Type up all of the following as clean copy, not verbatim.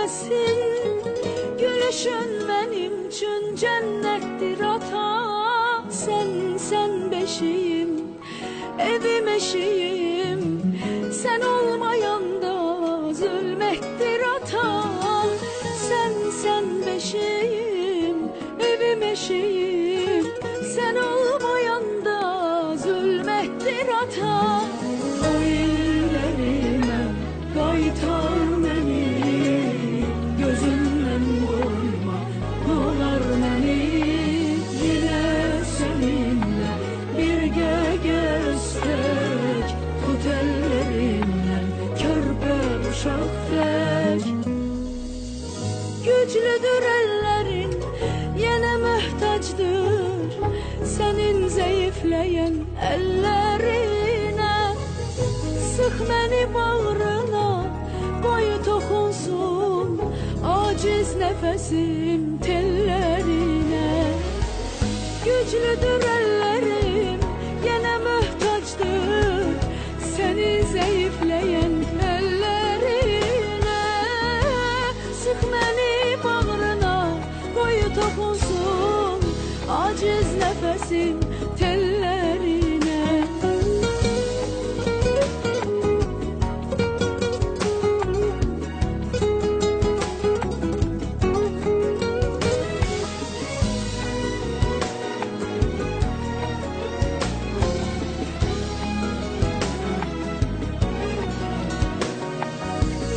bilmesin. Gülüşün benim için cennettir ata. Sen beşiğim, evim eşiğim. Sen olmayanda zulmettir ata. Sen beşiğim, evim eşiğim. Sen olmayanda zulmettir ata. O illerime kaytar beni, gözümden koyma dolar beni. Yine seninle birge gezsek, tut ellerimden körpe uşak tek. Güçlüdür ellerin, yine muhtaçdır senin zayıflayan ellerine. Sık beni bağrına, koy tokunsun aciz nefesim tellerine. Güçlüdür ellerim, yine muhtaçdır seni zayıflayan ellerine. Sık beni bağrına, koy tokunsun aciz nefesim tellerine.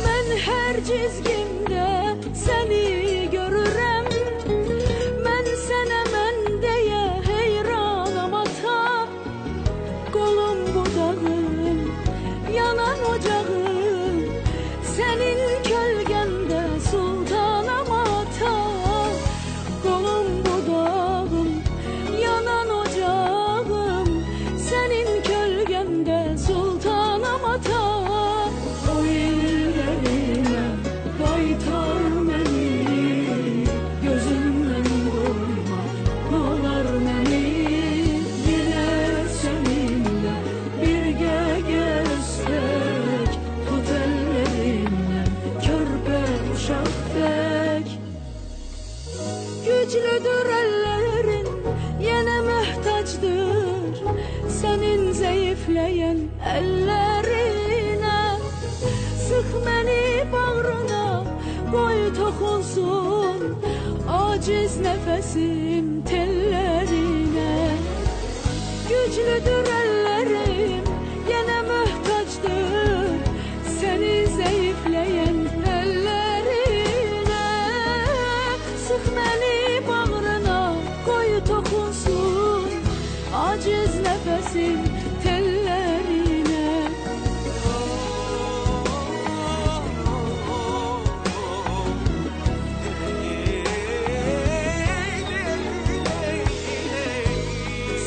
Ben her çizgimde seni görürüm. Ben sana men diye heyranım ata. Kolum budağım, yanan ocağım, senin kölgende sultanım ata. Kolum budağım, yanan ocağım, senin kölgende sultanım ata. O illerime kaytar beni, gözümden koyma dolar beni. Yine seninle birge gezsek, tut ellerimden körpe uşak tek. Güçlüdür ellerin, yine muhtaçdır senin zayıflayan ellerine. Sık beni bağrına, koy tokunsun aciz nefesim tellerine. Güçlüdür ellerim, yine muhtaçdır seni zayıflayan ellerine. Sık beni bağrına, koy tokunsun aciz nefesim tellerine.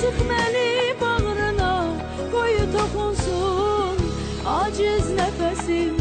Sık beni bağrına, koy tokunsun aciz nefesim